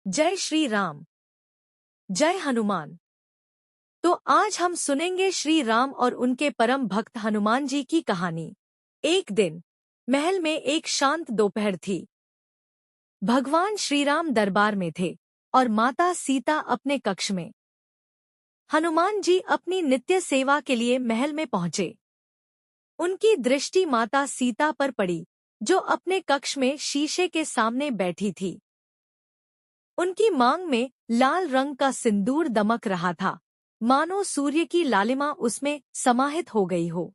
जय श्री राम। जय हनुमान। तो आज हम सुनेंगे श्री राम और उनके परम भक्त हनुमान जी की कहानी। एक दिन महल में एक शांत दोपहर थी। भगवान श्री राम दरबार में थे और माता सीता अपने कक्ष में। हनुमान जी अपनी नित्य सेवा के लिए महल में पहुंचे। उनकी दृष्टि माता सीता पर पड़ी, जो अपने कक्ष में शीशे के सामने बैठी थी। उनकी मांग में लाल रंग का सिंदूर दमक रहा था, मानो सूर्य की लालिमा उसमें समाहित हो गई हो।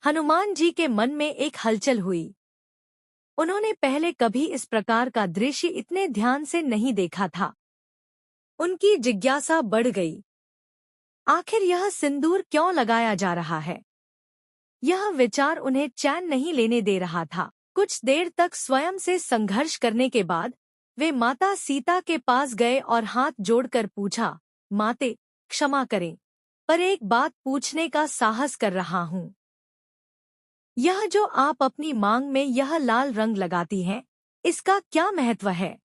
हनुमान जी के मन में एक हलचल हुई। उन्होंने पहले कभी इस प्रकार का दृश्य इतने ध्यान से नहीं देखा था। उनकी जिज्ञासा बढ़ गई। आखिर यह सिंदूर क्यों लगाया जा रहा है? यह विचार उन्हें चैन नहीं लेने दे रहा था। कुछ देर तक स्वयं से संघर्ष करने के बाद वे माता सीता के पास गए और हाथ जोड़कर पूछा, माते, क्षमा करें, पर एक बात पूछने का साहस कर रहा हूँ। यह जो आप अपनी मांग में यह लाल रंग लगाती हैं, इसका क्या महत्व है?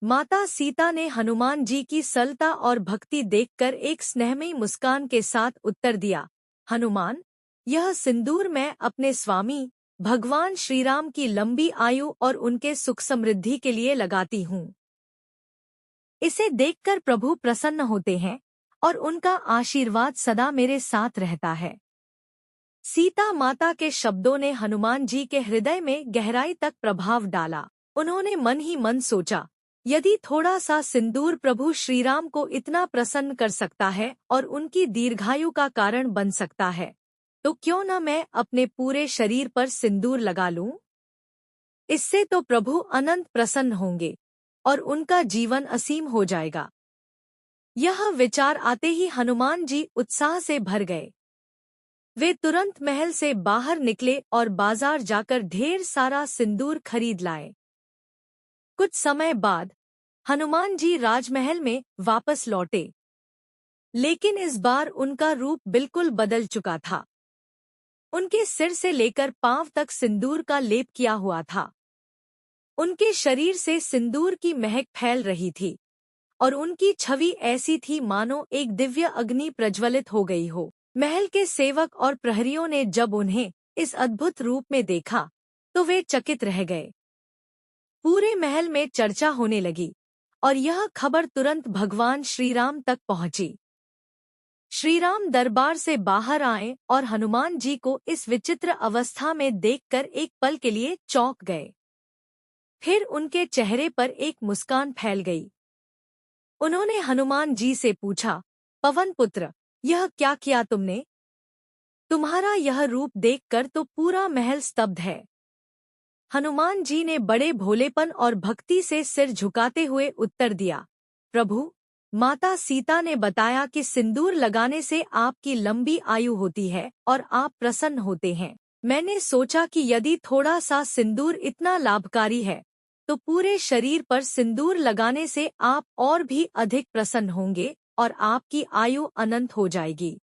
माता सीता ने हनुमान जी की सरलता और भक्ति देखकर एक स्नेहमयी मुस्कान के साथ उत्तर दिया, हनुमान, यह सिंदूर मैं अपने स्वामी भगवान श्रीराम की लंबी आयु और उनके सुख समृद्धि के लिए लगाती हूँ। इसे देखकर प्रभु प्रसन्न होते हैं और उनका आशीर्वाद सदा मेरे साथ रहता है। सीता माता के शब्दों ने हनुमान जी के हृदय में गहराई तक प्रभाव डाला। उन्होंने मन ही मन सोचा, यदि थोड़ा सा सिंदूर प्रभु श्रीराम को इतना प्रसन्न कर सकता है और उनकी दीर्घायु का कारण बन सकता है, तो क्यों न मैं अपने पूरे शरीर पर सिंदूर लगा लूं? इससे तो प्रभु अनंत प्रसन्न होंगे और उनका जीवन असीम हो जाएगा। यह विचार आते ही हनुमान जी उत्साह से भर गए। वे तुरंत महल से बाहर निकले और बाजार जाकर ढेर सारा सिंदूर खरीद लाए। कुछ समय बाद हनुमान जी राजमहल में वापस लौटे, लेकिन इस बार उनका रूप बिल्कुल बदल चुका था। उनके सिर से लेकर पांव तक सिंदूर का लेप किया हुआ था। उनके शरीर से सिंदूर की महक फैल रही थी और उनकी छवि ऐसी थी मानो एक दिव्य अग्नि प्रज्वलित हो गई हो। महल के सेवक और प्रहरियों ने जब उन्हें इस अद्भुत रूप में देखा तो वे चकित रह गए। पूरे महल में चर्चा होने लगी और यह खबर तुरंत भगवान श्रीराम तक पहुंची। श्रीराम दरबार से बाहर आए और हनुमान जी को इस विचित्र अवस्था में देखकर एक पल के लिए चौंक गए। फिर उनके चेहरे पर एक मुस्कान फैल गई। उन्होंने हनुमान जी से पूछा, पवन पुत्र, यह क्या किया तुमने? तुम्हारा यह रूप देखकर तो पूरा महल स्तब्ध है। हनुमान जी ने बड़े भोलेपन और भक्ति से सिर झुकाते हुए उत्तर दिया, प्रभु, माता सीता ने बताया कि सिंदूर लगाने से आपकी लंबी आयु होती है और आप प्रसन्न होते हैं। मैंने सोचा कि यदि थोड़ा सा सिंदूर इतना लाभकारी है, तो पूरे शरीर पर सिंदूर लगाने से आप और भी अधिक प्रसन्न होंगे और आपकी आयु अनंत हो जाएगी।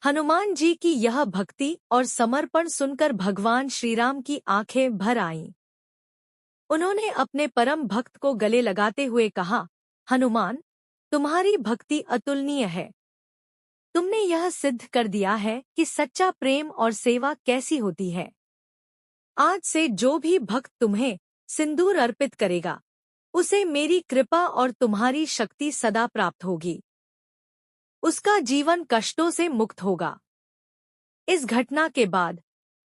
हनुमान जी की यह भक्ति और समर्पण सुनकर भगवान श्रीराम की आंखें भर आईं। उन्होंने अपने परम भक्त को गले लगाते हुए कहा, हनुमान, तुम्हारी भक्ति अतुलनीय है। तुमने यह सिद्ध कर दिया है कि सच्चा प्रेम और सेवा कैसी होती है। आज से जो भी भक्त तुम्हें सिंदूर अर्पित करेगा, उसे मेरी कृपा और तुम्हारी शक्ति सदा प्राप्त होगी। उसका जीवन कष्टों से मुक्त होगा। इस घटना के बाद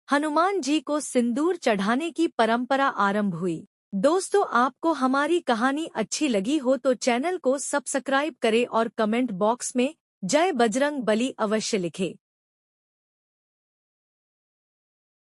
हनुमान जी को सिंदूर चढ़ाने की परंपरा आरंभ हुई। दोस्तों, आपको हमारी कहानी अच्छी लगी हो तो चैनल को सब्सक्राइब करें और कमेंट बॉक्स में जय बजरंग बली अवश्य लिखें।